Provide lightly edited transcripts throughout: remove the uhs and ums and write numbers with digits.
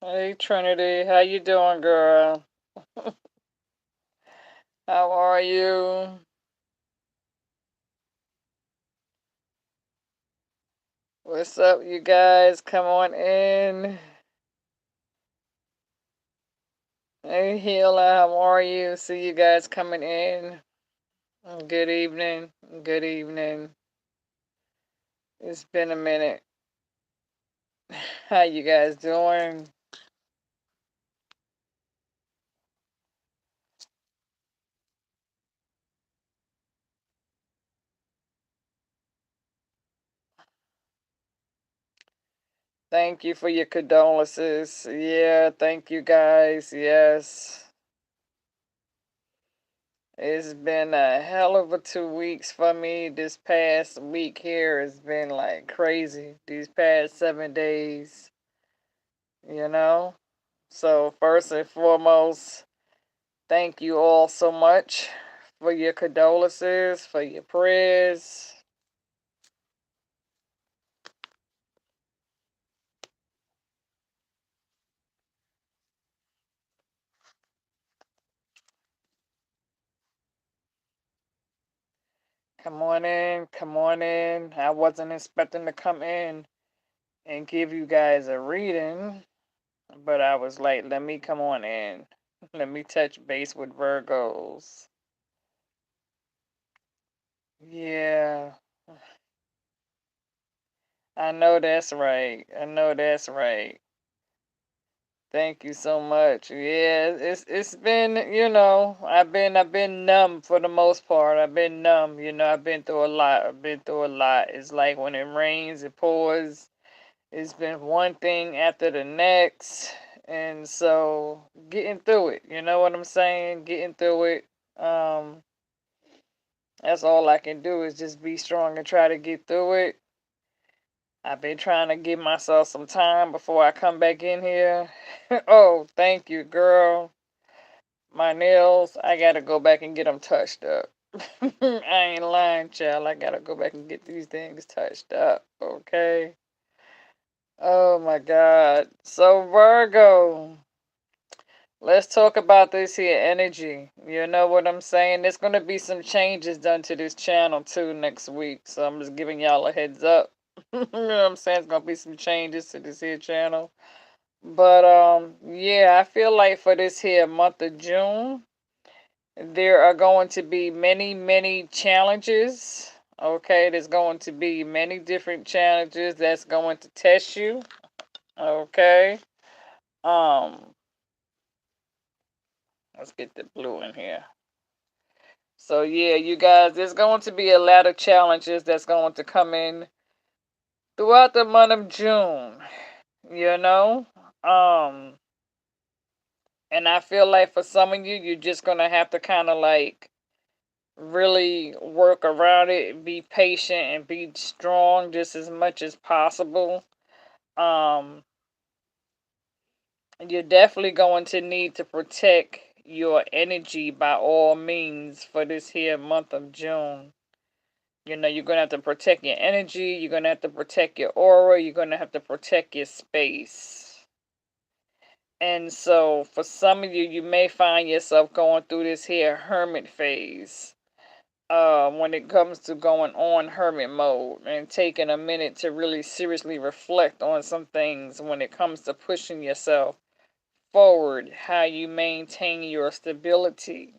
Hey Trinity, how you doing, girl? How are you? What's up, you guys? Come on in. Hey Healer, how are you? See you guys coming in. Good evening. Good evening. It's been a minute. How you guys doing? Thank you for your condolences. Yeah, thank you guys. Yes. It's been a hell of a 2 weeks for me. This past week here has been like crazy. These past 7 days, you know? So, first and foremost, thank you all so much for your condolences, for your prayers. Come on in, come on in. I wasn't expecting to come in and give you guys a reading, but I was like, let me come on in. Let me touch base with Virgos. Yeah, I know that's right. I know that's right. Thank you so much. Yeah, it's been, I've been numb for the most part. I've been numb, I've been through a lot. I've been through a lot. It's like when it rains, it pours. It's been one thing after the next. And so getting through it, you know what I'm saying? Getting through it. Um, that's all I can do is just be strong and try to get through it. I've been trying to give myself some time before I come back in here. Oh, thank you, girl. My nails, I gotta go back and get them touched up. I ain't lying, child. I gotta go back and get these things touched up, okay? Oh my God. So, Virgo, let's talk about this here energy. You know what I'm saying? There's gonna be some changes done to this channel too next week. So, I'm just giving y'all a heads up. You know what I'm saying? There's gonna be some changes to this here channel. But yeah, I feel like for this here month of June, there are going to be many, many challenges. Okay, there's going to be many different challenges that's going to test you. Okay. Um, let's get the blue in here. So yeah, you guys, there's going to be a lot of challenges that's going to come in throughout the month of June, you know? Um, and I feel like for some of you, you're just gonna have to kind of like really work around it, be patient and be strong just as much as possible. Um, you're definitely going to need to protect your energy by all means for this here month of June. You're going to have to protect your energy, you're going to have to protect your aura, you're going to have to protect your space. And so, for some of you, you may find yourself going through this here hermit phase when it comes to going on hermit mode and taking a minute to really seriously reflect on some things when it comes to pushing yourself forward, how you maintain your stability,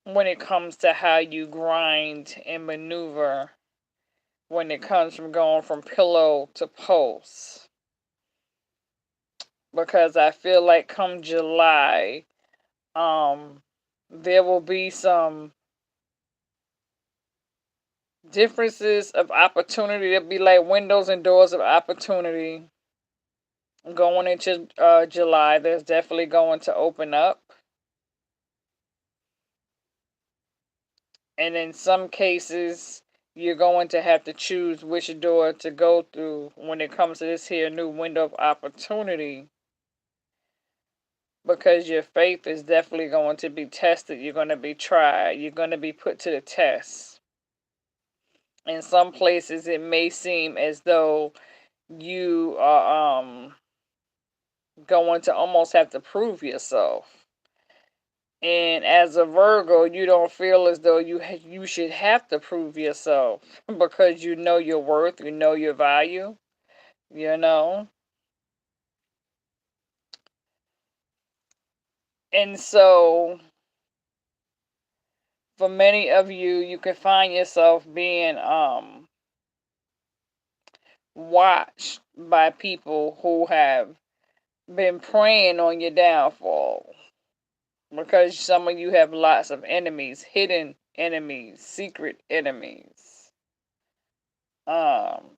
when it comes to how you grind and maneuver, when it comes from going from pillow to post. Because I feel like come July, um, there will be some differences of opportunity. There'll be like windows and doors of opportunity going into July. There's definitely going to open up. And in some cases, you're going to have to choose which door to go through when it comes to this here new window of opportunity. Because your faith is definitely going to be tested. You're going to be tried. You're going to be put to the test. In some places, it may seem as though you are going to almost have to prove yourself. And as a Virgo, you don't feel as though you should have to prove yourself because you know your worth, you know your value, you know. And so for many of you, you can find yourself being watched by people who have been preying on your downfall because some of you have lots of enemies, hidden enemies, secret enemies. Um,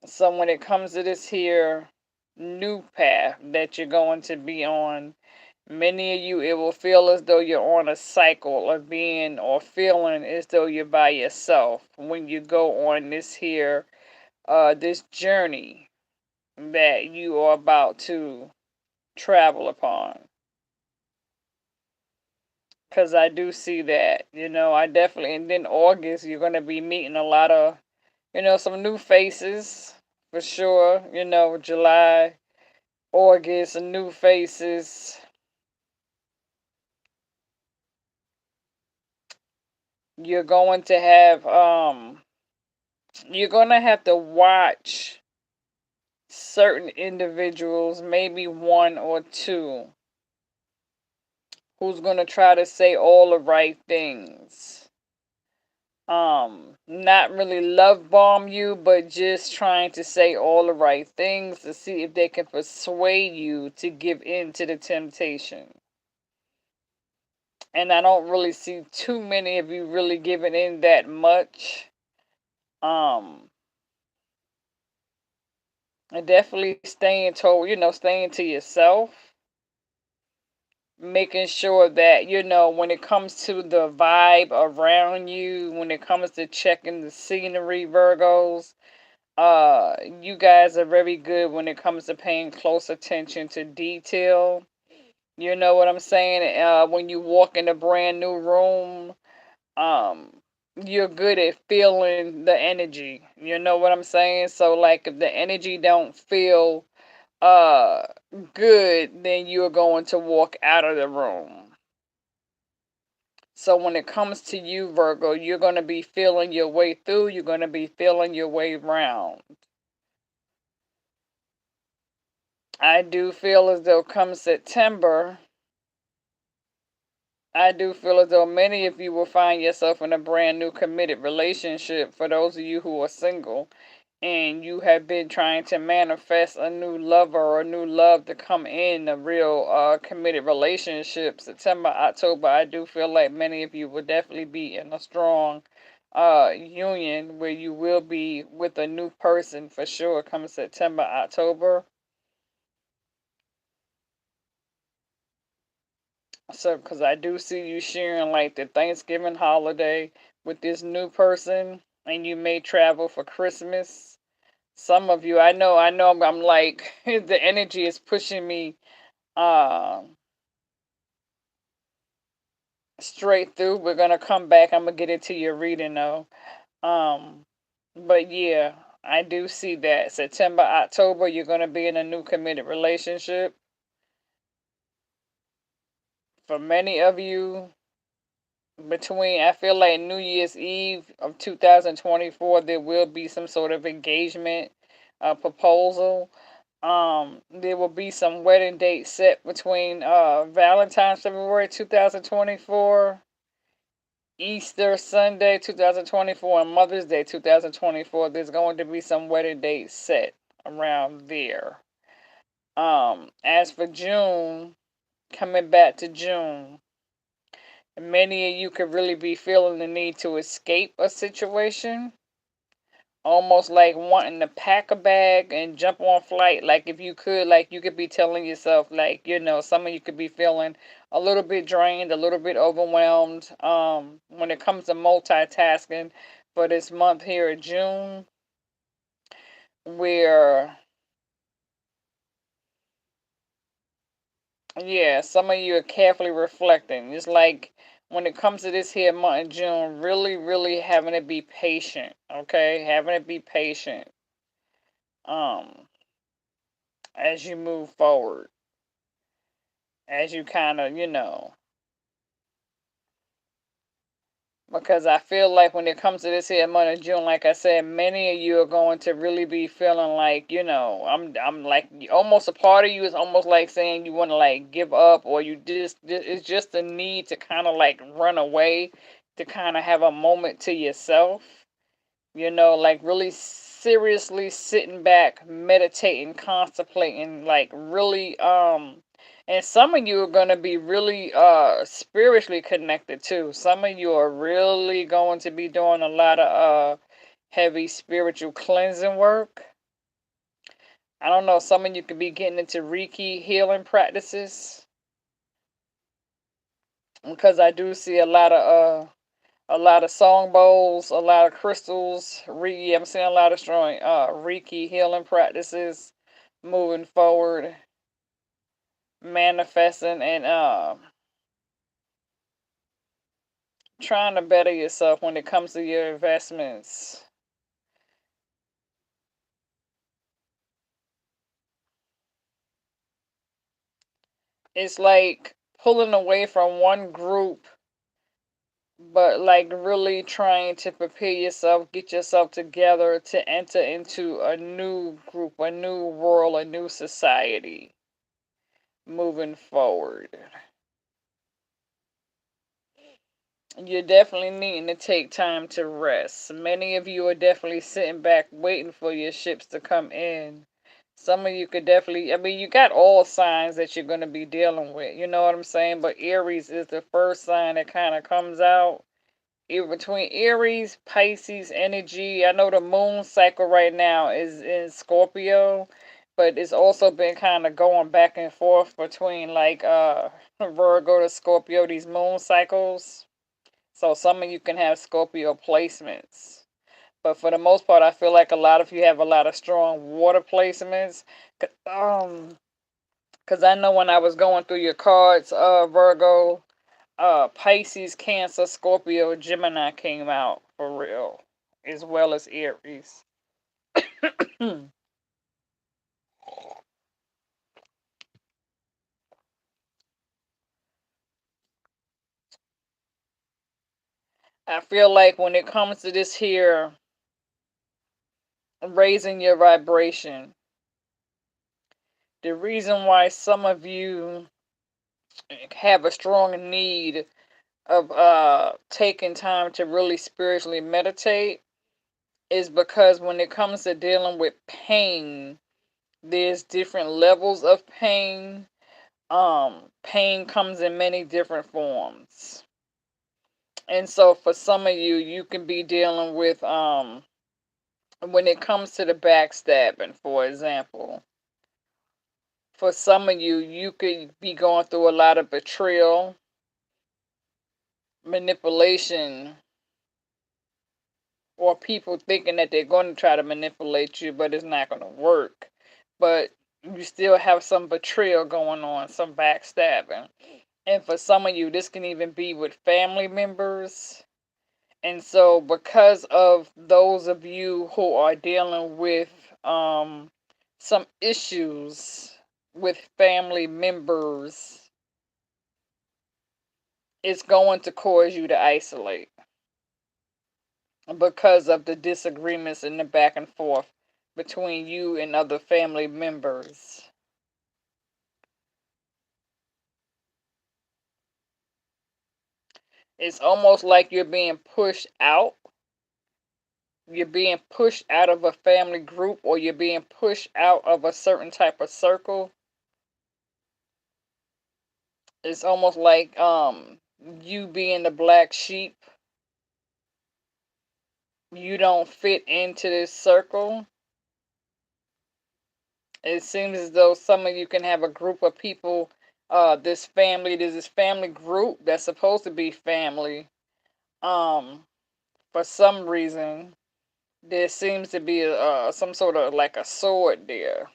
so when it comes to this here new path that you're going to be on, many of you, it will feel as though you're on a cycle of being or feeling as though you're by yourself when you go on this here, this journey that you are about to travel upon. Because I do see that, I definitely, and then August, you're going to be meeting a lot of, some new faces for sure. July, August, new faces. You're going to have, you're going to have to watch certain individuals, maybe one or two, who's going to try to say all the right things. Not really love bomb you, but just trying to say all the right things to see if they can persuade you to give in to the temptation. And I don't really see too many of you really giving in that much. Um, and definitely staying to yourself, making sure that, when it comes to the vibe around you, when it comes to checking the scenery, Virgos, you guys are very good when it comes to paying close attention to detail. You know what I'm saying? When you walk in a brand new room, um, you're good at feeling the energy. You know what I'm saying? So like if the energy don't feel uh good, then you're going to walk out of the room. So when it comes to you, Virgo, you're going to be feeling your way through, you're going to be feeling your way around. I do feel as though come September, I do feel as though many of you will find yourself in a brand new committed relationship. For those of you who are single and you have been trying to manifest a new lover or a new love to come in, a real committed relationship, September, October, I do feel like many of you will definitely be in a strong union where you will be with a new person for sure come September, October. So, because I do see you sharing like the Thanksgiving holiday with this new person, and you may travel for Christmas. Some of you, I know, I'm like, the energy is pushing me uh, straight through. We're gonna come back. I'm gonna get into your reading though. Um, but yeah, I do see that September, October, you're gonna be in a new committed relationship. For many of you, between I feel like New Year's Eve of 2024 there will be some sort of engagement proposal. There will be some wedding dates set between Valentine's February 2024, Easter Sunday 2024, and Mother's Day 2024. There's going to be some wedding dates set around there. As for June, coming back to June, many of you could really be feeling the need to escape a situation, almost like wanting to pack a bag and jump on flight. Like if you could, like you could be telling yourself, like, some of you could be feeling a little bit drained, a little bit overwhelmed. When it comes to multitasking for this month here in June, where yeah, some of you are carefully reflecting. It's like when it comes to this here month in June, really, really having to be patient, okay? Having to be patient. Um, as you move forward, as you kind of, because I feel like when it comes to this here month of June, like I said, many of you are going to really be feeling like, I'm like almost a part of you is almost like saying you want to like give up, or you just it's just a need to kind of like run away, to kind of have a moment to yourself. Like really seriously sitting back, meditating, contemplating, like really and some of you are going to be really spiritually connected too. Some of you are really going to be doing a lot of heavy spiritual cleansing work. I don't know, some of you could be getting into Reiki healing practices, because I do see a lot of song bowls, a lot of crystals. I'm seeing a lot of strong Reiki healing practices moving forward, manifesting and trying to better yourself when it comes to your investments. It's like pulling away from one group, but like really trying to prepare yourself, get yourself together to enter into a new group, a new world, a new society moving forward. You're definitely needing to take time to rest. Many of you are definitely sitting back waiting for your ships to come in. Some of you could definitely, I mean, you got all signs that you're going to be dealing with. You know what I'm saying? But Aries is the first sign that kind of comes out. Between Aries, Pisces energy, I know the moon cycle right now is in Scorpio, but it's also been kind of going back and forth between like Virgo to Scorpio, these moon cycles. So some of you can have Scorpio placements. But for the most part, I feel like a lot of you have a lot of strong water placements. Because I know when I was going through your cards, Virgo, Pisces, Cancer, Scorpio, Gemini came out for real, as well as Aries. I feel like when it comes to this here, raising your vibration, the reason why some of you have a strong need of taking time to really spiritually meditate is because when it comes to dealing with pain, there's different levels of pain. Pain comes in many different forms. And so for some of you, you can be dealing with when it comes to the backstabbing, for example. For some of you, you could be going through a lot of betrayal, manipulation, or people thinking that they're going to try to manipulate you, but it's not going to work. But you still have some betrayal going on, some backstabbing. And for some of you, this can even be with family members. And so, because of those of you who are dealing with some issues with family members, it's going to cause you to isolate because of the disagreements and the back and forth between you and other family members. It's almost like you're being pushed out. You're being pushed out of a family group, or you're being pushed out of a certain type of circle. It's almost like you being the black sheep. You don't fit into this circle. It seems as though some of you can have a group of people, there's this family group that's supposed to be family. For some reason, there seems to be some sort of like a sword there.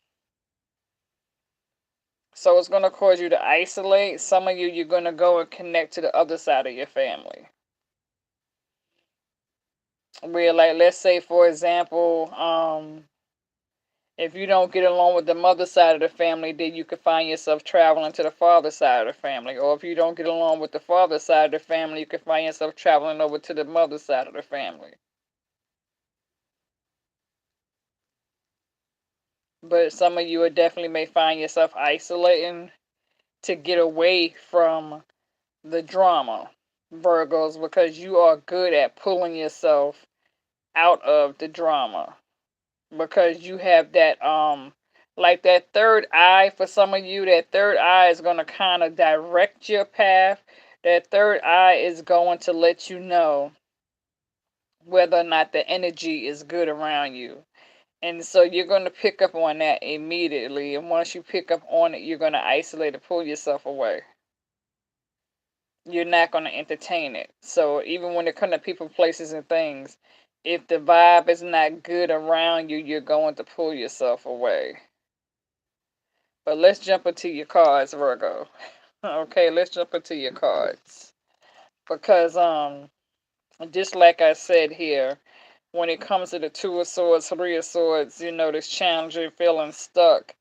So it's going to cause you to isolate. Some of you, you're going to go and connect to the other side of your family. Where, like, let's say, for example, If you don't get along with the mother side of the family, then you could find yourself traveling to the father side of the family. Or if you don't get along with the father side of the family, you could find yourself traveling over to the mother side of the family. But some of you would definitely may find yourself isolating to get away from the drama, Virgos, because you are good at pulling yourself out of the drama. Because you have that like that third eye for some of you, that third eye is going to kind of direct your path. That third eye is going to let you know whether or not the energy is good around you. And so you're going to pick up on that immediately. And once you pick up on it, you're going to isolate and pull yourself away. You're not going to entertain it. So even when it comes to people, places, and things, if the vibe is not good around you, you're going to pull yourself away. But let's jump into your cards, Virgo. Okay, let's jump into your cards. Because just like I said here, when it comes to the Two of Swords, Three of Swords, you know, this challenging, feeling stuck,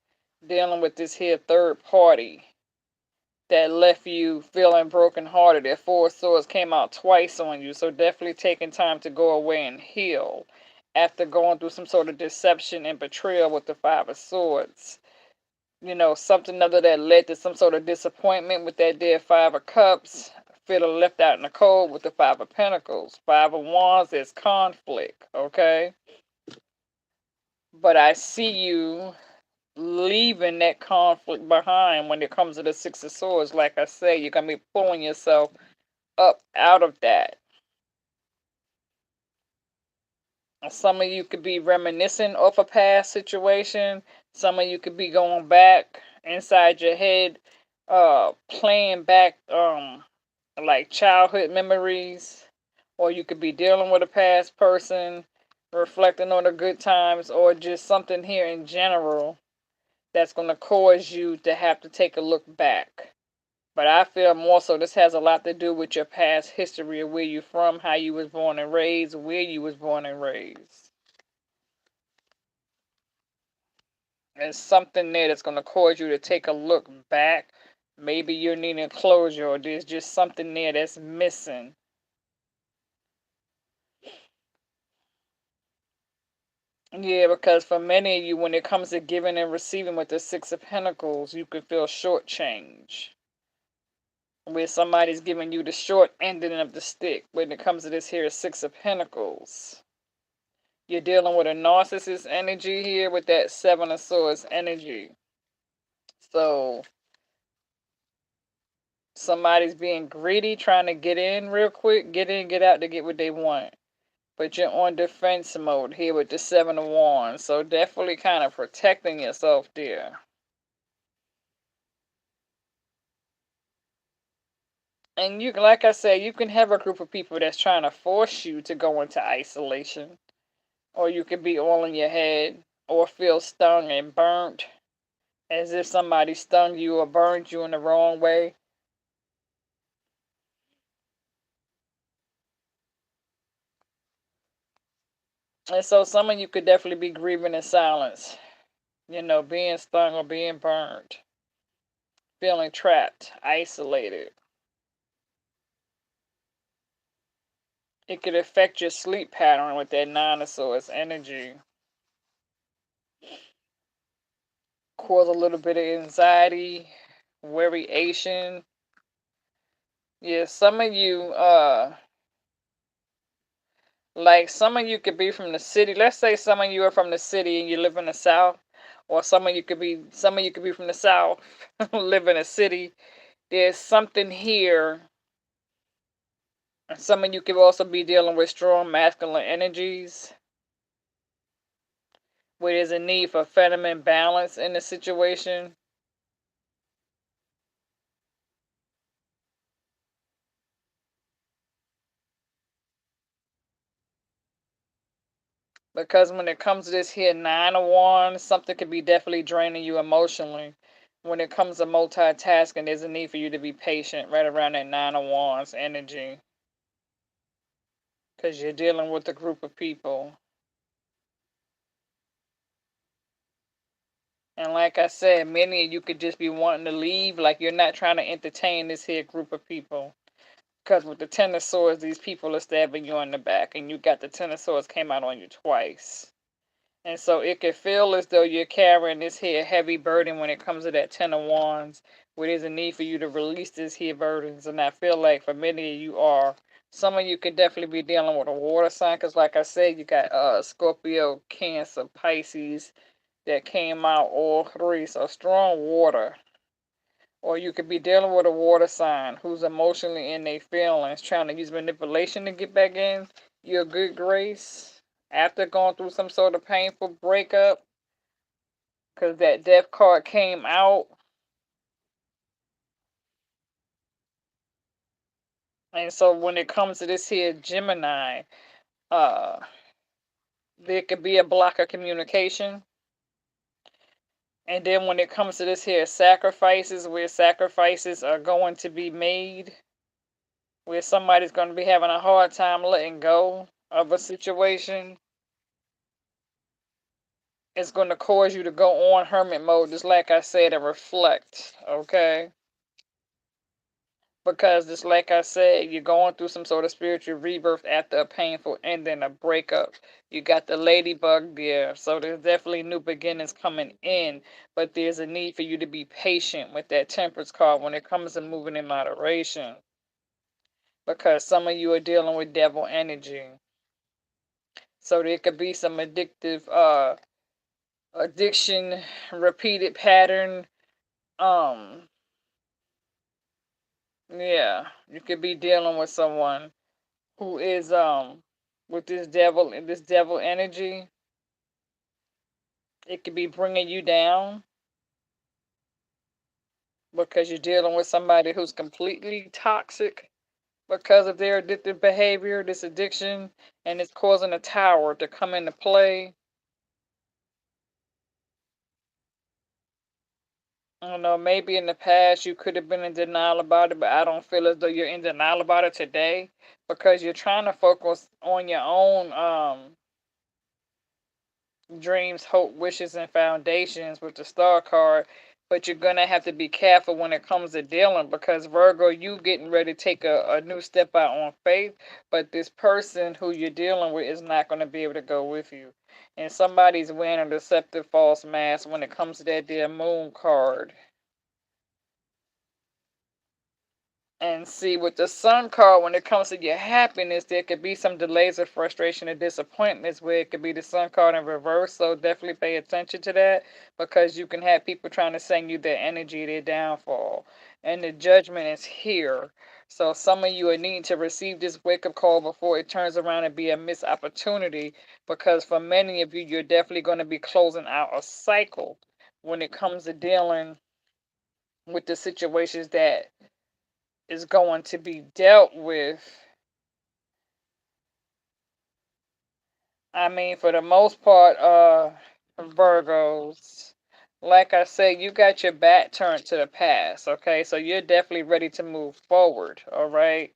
dealing with this here third party that left you feeling brokenhearted. That Four of Swords came out twice on you, so definitely taking time to go away and heal after going through some sort of deception and betrayal with the Five of Swords. You know, something other that led to some sort of disappointment with that dead Five of Cups, feeling left out in the cold with the Five of Pentacles. Five of Wands is conflict, okay? But I see you leaving that conflict behind when it comes to the Six of Swords. Like I say, you're going to be pulling yourself up out of that. Some of you could be reminiscing of a past situation. Some of you could be going back inside your head, playing back like childhood memories, or you could be dealing with a past person, reflecting on the good times, or just something here in general that's going to cause you to have to take a look back. But I feel more so this has a lot to do with your past history of where you're from, how you was born and raised, where you was born and raised. There's something there that's going to cause you to take a look back. Maybe you're needing closure, or there's just something there that's missing. Yeah, because for many of you, when it comes to giving and receiving with the Six of Pentacles, you can feel shortchanged. Where somebody's giving you the short ending of the stick when it comes to this here Six of Pentacles. You're dealing with a narcissist energy here with that Seven of Swords energy. So somebody's being greedy, trying to get in real quick, get in, get out to get what they want. But you're on defense mode here with the Seven of Wands. So definitely kind of protecting yourself there. And you, like I said, you can have a group of people that's trying to force you to go into isolation. Or you could be all in your head, or feel stung and burnt, as if somebody stung you or burned you in the wrong way. And so some of you could definitely be grieving in silence. You know, being stung or being burned. Feeling trapped, isolated. It could affect your sleep pattern with that Nine of Swords energy. Cause a little bit of anxiety, worryation. Yeah, some of you, like some of you could be from the city. Let's say some of you are from the city and you live in the South. Or some of you could be from the South, live in a city. There's something here. Some of you could also be dealing with strong masculine energies, where there's a need for feminine balance in the situation. Because when it comes to this here Nine of Wands, something could be definitely draining you emotionally. When it comes to multitasking, there's a need for you to be patient right around that Nine of Wands energy. Because you're dealing with a group of people. And like I said, many of you could just be wanting to leave, like you're not trying to entertain this here group of people. Because with the Ten of Swords, these people are stabbing you on the back, and you got the Ten of Swords came out on you twice. And so it can feel as though you're carrying this here heavy burden when it comes to that Ten of Wands, where there's a need for you to release this here burdens. And I feel like for many of you are. Some of you could definitely be dealing with a water sign, because like I said, you got Scorpio, Cancer, Pisces that came out all three. So strong water. Or you could be dealing with a water sign who's emotionally in their feelings, trying to use manipulation to get back in your good grace after going through some sort of painful breakup. Because that death card came out. And so when it comes to this here Gemini, uh, there could be a block of communication. And then when it comes to this here sacrifices, where sacrifices are going to be made, where somebody's going to be having a hard time letting go of a situation, it's going to cause you to go on hermit mode, just like I said, and reflect, okay? Because just like I said, you're going through some sort of spiritual rebirth after a painful ending, a breakup. You got the ladybug there, so there's definitely new beginnings coming in, but there's a need for you to be patient with that Temperance card when it comes to moving in moderation, because some of you are dealing with devil energy. So there could be some addictive addiction, repeated pattern. Yeah, you could be dealing with someone who is with this devil energy. It could be bringing you down because you're dealing with somebody who's completely toxic because of their addictive behavior, this addiction, and it's causing a tower to come into play. I don't know, maybe in the past you could have been in denial about it, but I don't feel as though you're in denial about it today, because you're trying to focus on your own dreams, hope, wishes, and foundations with the star card. But you're gonna have to be careful when it comes to dealing, because Virgo, you getting ready to take a new step out on faith, but this person who you're dealing with is not going to be able to go with you. And somebody's wearing a deceptive false mask when it comes to that dear moon card. And see, with the Sun card, when it comes to your happiness, there could be some delays or frustration and disappointments where it could be the Sun card in reverse. So definitely pay attention to that, because you can have people trying to send you their energy, their downfall. And the Judgment is here. So some of you are needing to receive this wake-up call before it turns around and be a missed opportunity, because for many of you, you're definitely going to be closing out a cycle when it comes to dealing with the situations that is going to be dealt with. I mean, for the most part, Virgos, like I said, you got your back turned to the past, okay? So you're definitely ready to move forward, all right?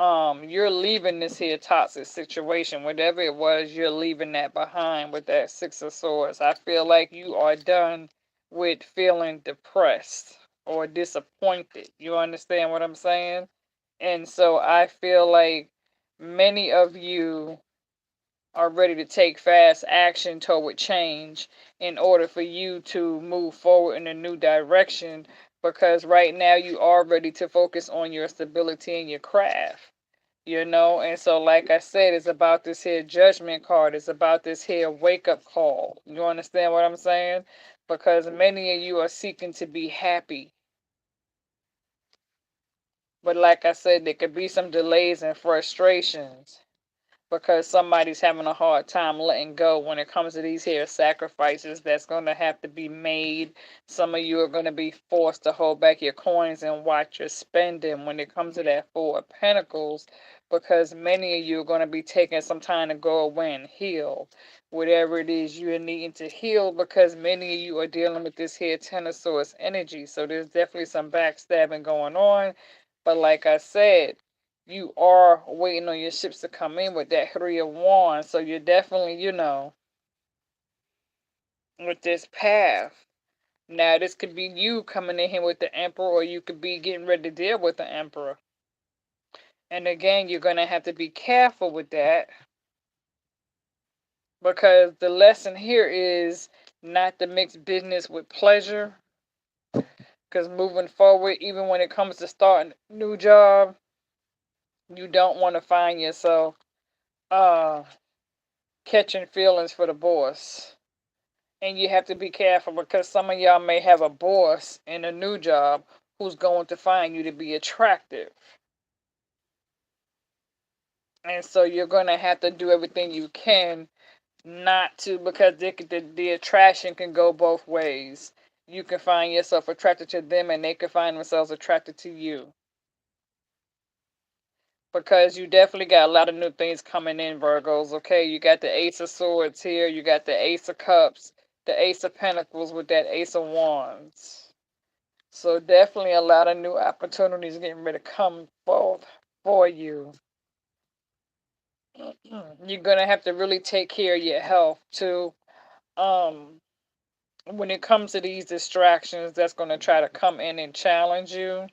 You're leaving this here toxic situation, whatever it was, you're leaving that behind with that Six of Swords. I feel like you are done with feeling depressed or disappointed. You understand what I'm saying? And so I feel like many of you are ready to take fast action toward change in order for you to move forward in a new direction, because right now you are ready to focus on your stability and your craft, you know. And so like I said, it's about this here Judgment card, it's about this here wake up call. You understand what I'm saying? Because many of you are seeking to be happy, but like I said, there could be some delays and frustrations because somebody's having a hard time letting go when it comes to these here sacrifices that's going to have to be made. Some of you are going to be forced to hold back your coins and watch your spending when it comes to that Four of Pentacles, because many of you are going to be taking some time to go away and heal whatever it is you're needing to heal, because many of you are dealing with this here Ten of Swords energy. So there's definitely some backstabbing going on, but like I said, you are waiting on your ships to come in with that Three of Wands. So you're definitely, you know, with this path. Now, this could be you coming in here with the Emperor, or you could be getting ready to deal with the Emperor. And again, you're going to have to be careful with that, because the lesson here is not to mix business with pleasure. Because moving forward, even when it comes to starting a new job, you don't want to find yourself uh, catching feelings for the boss. And you have to be careful, because some of y'all may have a boss in a new job who's going to find you to be attractive. And so you're going to have to do everything you can not to, because the attraction can go both ways. You can find yourself attracted to them, and they can find themselves attracted to you. Because you definitely got a lot of new things coming in, Virgos. Okay, you got the Ace of Swords here, you got the Ace of Cups, the Ace of Pentacles with that Ace of Wands. So definitely a lot of new opportunities getting ready to come forth for you. You're gonna have to really take care of your health too. When it comes to these distractions that's gonna try to come in and challenge you,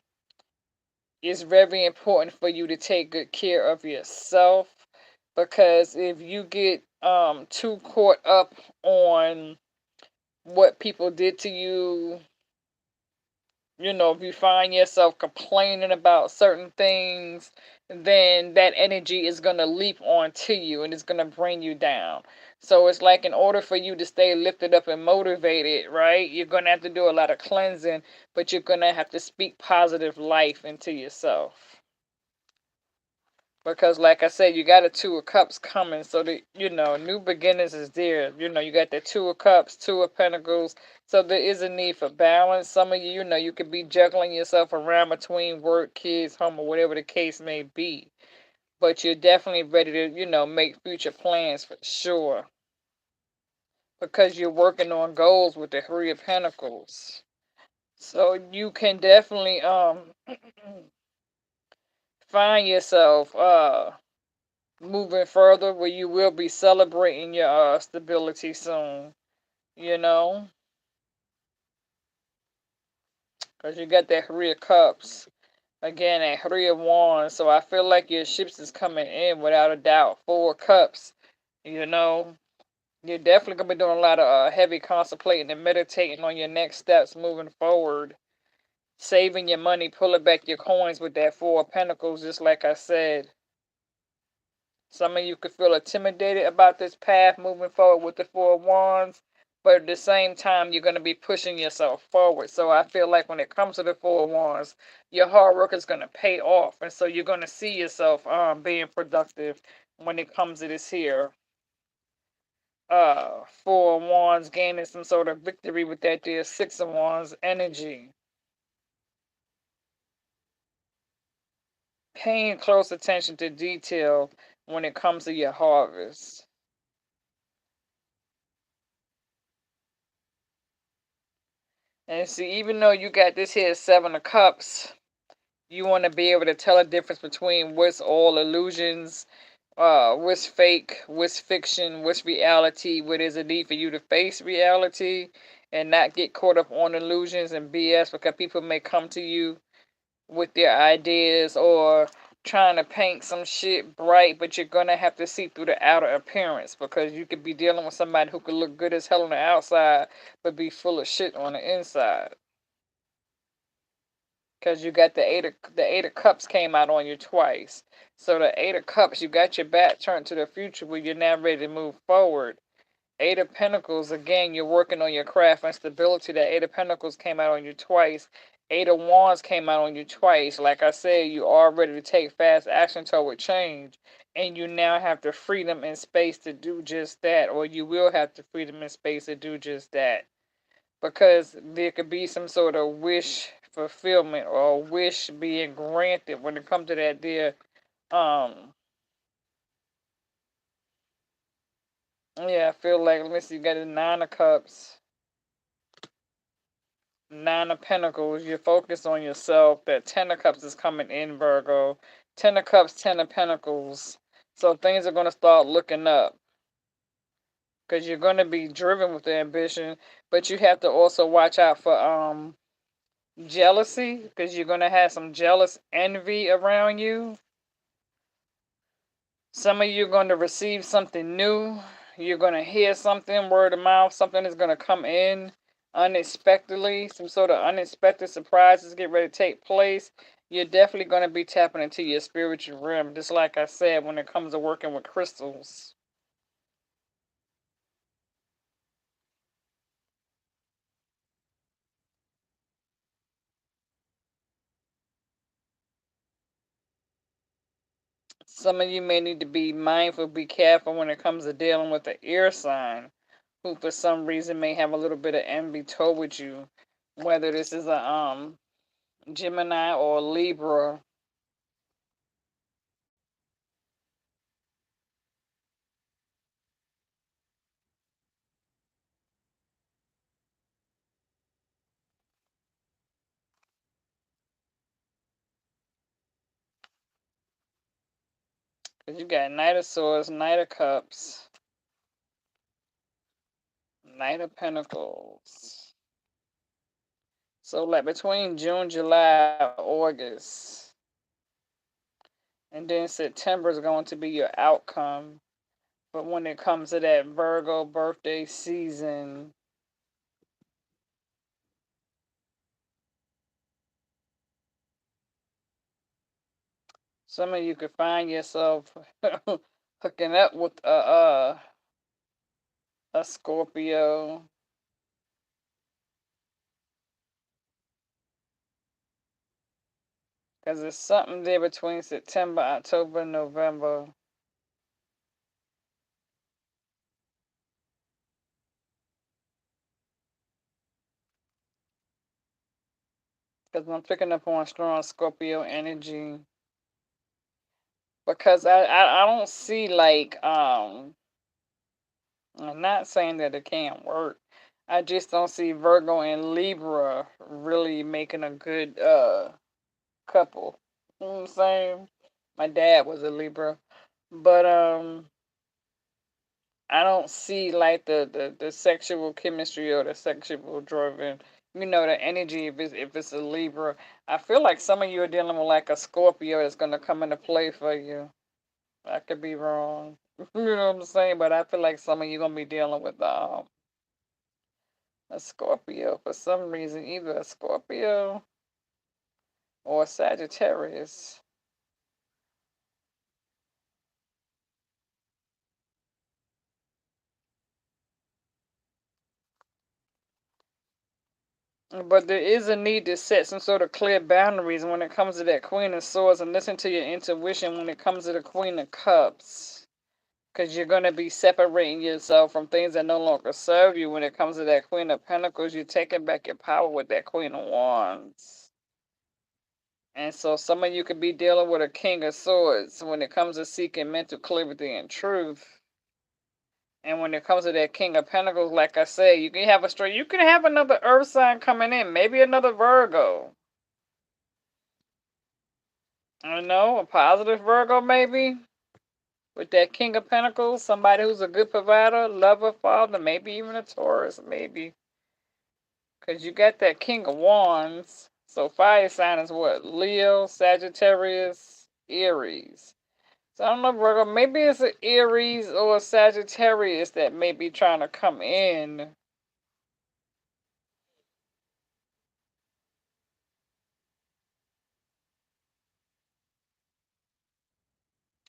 it's very important for you to take good care of yourself, because if you get too caught up on what people did to you, if you find yourself complaining about certain things, then that energy is going to leap onto you and it's going to bring you down. So it's like, in order for you to stay lifted up and motivated, right, you're going to have to do a lot of cleansing, but you're going to have to speak positive life into yourself. Because, like I said, you got a Two of Cups coming, so that, new beginnings is there. You got the Two of Cups, Two of Pentacles, so there is a need for balance. Some of you, you could be juggling yourself around between work, kids, home, or whatever the case may be. But you're definitely ready to, make future plans for sure. Because you're working on goals with the Three of Pentacles. So you can definitely find yourself moving further, where you will be celebrating your stability soon, you know, because you got that Three of Cups again, that Three of Wands. So I feel like your ships is coming in without a doubt. Four of Cups, you know, you're definitely gonna be doing a lot of heavy contemplating and meditating on your next steps moving forward, saving your money, pulling back your coins with that Four of Pentacles, just like I said. Some of you could feel intimidated about this path moving forward with the Four of Wands, but at the same time, you're going to be pushing yourself forward. So I feel like when it comes to the Four of Wands, your hard work is going to pay off. And so you're going to see yourself being productive when it comes to this here. Four of Wands, gaining some sort of victory with that there Six of Wands energy. Paying close attention to detail when it comes to your harvest. And see, even though you got this here Seven of Cups, you want to be able to tell a difference between what's all illusions, what's fake, what's fiction, what's reality, what is a need for you to face reality and not get caught up on illusions and BS, because people may come to you with their ideas or trying to paint some shit bright, but you're gonna have to see through the outer appearance, because you could be dealing with somebody who could look good as hell on the outside but be full of shit on the inside. Because you got the Eight of Cups came out on you twice. So the Eight of Cups, you got your back turned to the future where you're now ready to move forward. Eight of Pentacles, again, you're working on your craft and stability. The Eight of Pentacles came out on you twice. Eight of Wands came out on you twice. Like I said, you are ready to take fast action toward change. And you now have the freedom and space to do just that. Or you will have the freedom and space to do just that. Because there could be some sort of wish fulfillment or a wish being granted when it comes to that there. Yeah, I feel like, let me see, you got the Nine of Cups, Nine of Pentacles. You're focused on yourself. That Ten of Cups is coming in, Virgo. Ten of Cups, Ten of Pentacles. So things are going to start looking up. because you're going to be driven with the ambition, but you have to also watch out for jealousy, because you're going to have some jealous envy around you. Some of you are going to receive something new. You're going to hear something, word of mouth. Something is going to come in unexpectedly. Some sort of unexpected surprises get ready to take place. You're definitely going to be tapping into your spiritual realm, just like I said when it comes to working with crystals. Some of you may need to be mindful, be careful when it comes to dealing with the air sign, who for some reason may have a little bit of envy toward you, whether this is a Gemini or Libra. Because you got Knight of Swords, Knight of Cups, Knight of Pentacles. So like between June, July, August, and then September is going to be your outcome. But when it comes to that Virgo birthday season, some of you could find yourself hooking up with a Scorpio. Because there's something there between September, October, November. Because I'm picking up on strong Scorpio energy. Because I don't see like I'm not saying that it can't work. I just don't see Virgo and Libra really making a good couple. You know what I'm saying? My dad was a Libra. But I don't see like the sexual chemistry or the sexual driven, the energy if it's a Libra. I feel like some of you are dealing with like a Scorpio that's gonna come into play for you. I could be wrong. You know what I'm saying? But I feel like some of you gonna be dealing with a Scorpio for some reason, either a Scorpio or a Sagittarius. But there is a need to set some sort of clear boundaries when it comes to that Queen of Swords, and listen to your intuition when it comes to the Queen of Cups. Because you're going to be separating yourself from things that no longer serve you. When it comes to that Queen of Pentacles, you're taking back your power with that Queen of Wands. And so some of you could be dealing with a King of Swords when it comes to seeking mental clarity and truth. And when it comes to that King of Pentacles, like I said, you can have another Earth sign coming in, maybe another Virgo. I know, a positive Virgo maybe. With that King of Pentacles, somebody who's a good provider, lover, father, maybe even a Taurus, maybe. Because you got that King of Wands. So fire sign is what? Leo, Sagittarius, Aries. So I don't know, Virgo. Maybe it's an Aries or a Sagittarius that may be trying to come in.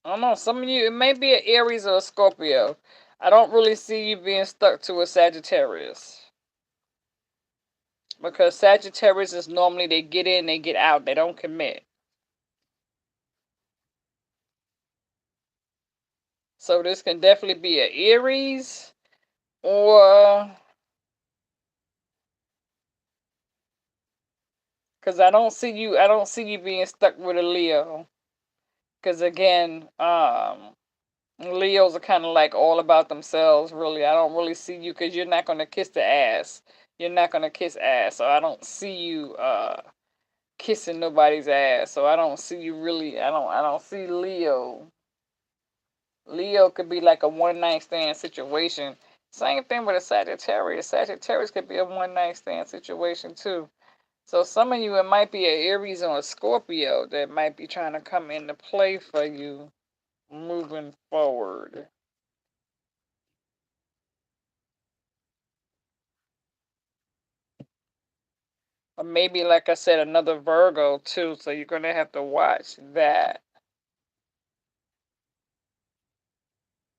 I don't know. Some of you, it may be an Aries or a Scorpio. I don't really see you being stuck to a Sagittarius. Because Sagittarius is normally they get in, they get out, they don't commit. So this can definitely be an Aries or because I don't see you being stuck with a Leo. Because again, Leos are kind of like all about themselves, really. I don't really see you because you're not gonna kiss the ass. You're not gonna kiss ass, so I don't see you kissing nobody's ass. So I don't see you really. I don't see Leo. Leo could be like a one night stand situation. Same thing with a Sagittarius. Sagittarius could be a one night stand situation too. So some of you, it might be an Aries or a Scorpio that might be trying to come into play for you moving forward. Or maybe, like I said, another Virgo too. So you're going to have to watch that.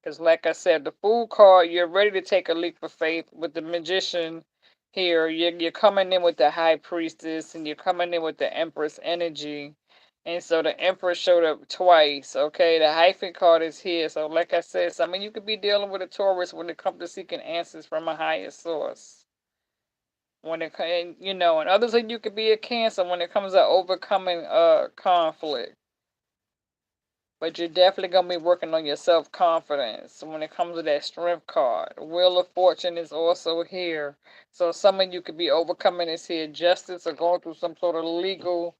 Because, like I said, the Fool card, you're ready to take a leap of faith. With the Magician here, you're coming in with the High Priestess and you're coming in with the Empress energy. And so the Empress showed up twice, okay? The hyphen card is here. So, like I said, some of you could be dealing with a Taurus when it comes to seeking answers from a higher source. When it, and others of you could be a Cancer when it comes to overcoming conflict. But you're definitely going to be working on your self-confidence when it comes to that strength card. Wheel of Fortune is also here. So some of you could be overcoming this here justice or going through some sort of legal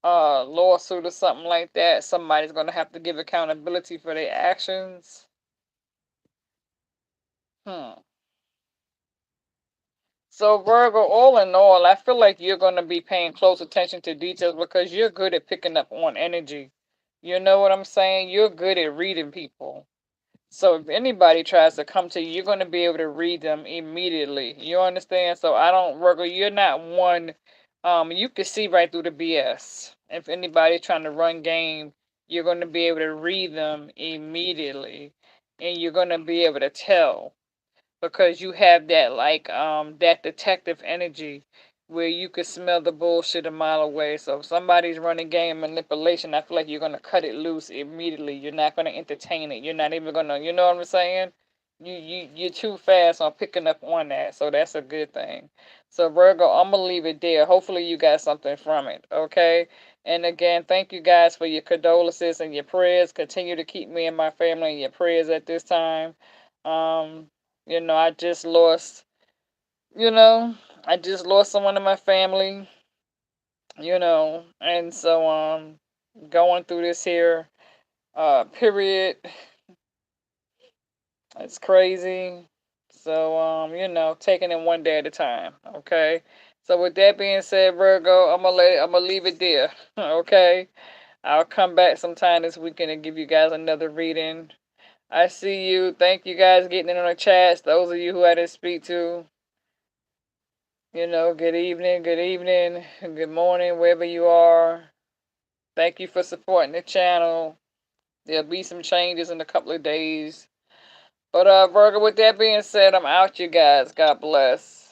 lawsuit or something like that. Somebody's going to have to give accountability for their actions. So Virgo, all in all, I feel like you're going to be paying close attention to details because you're good at picking up on energy. You know what I'm saying? You're good at reading people. So if anybody tries to come to you, you're going to be able to read them immediately. You understand? So I don't, Virgo, you're not one, you can see right through the BS. If anybody's trying to run game, you're going to be able to read them immediately. And you're going to be able to tell because you have that that detective energy where you could smell the bullshit a mile away. So if somebody's running game manipulation, I feel like you're gonna cut it loose immediately. You're not gonna entertain it. You're not even gonna, you know what I'm saying? You're too fast on picking up on that. So that's a good thing. So Virgo, I'm gonna leave it there. Hopefully you got something from it. Okay. And again, thank you guys for your condolences and your prayers. Continue to keep me and my family in your prayers at this time. Um, I just lost, you know, I just lost someone in my family, and so going through this here period, it's crazy. So taking it one day at a time, okay? So with that being said, Virgo, I'm gonna leave it there. Okay? I'll come back sometime this weekend and give you guys another reading. I see you. Thank you guys getting in on the chats. Those of you who I didn't speak to. Good evening, good morning, wherever you are. Thank you for supporting the channel. There'll be some changes in a couple of days. But Virgo, with that being said, I'm out, you guys. God bless.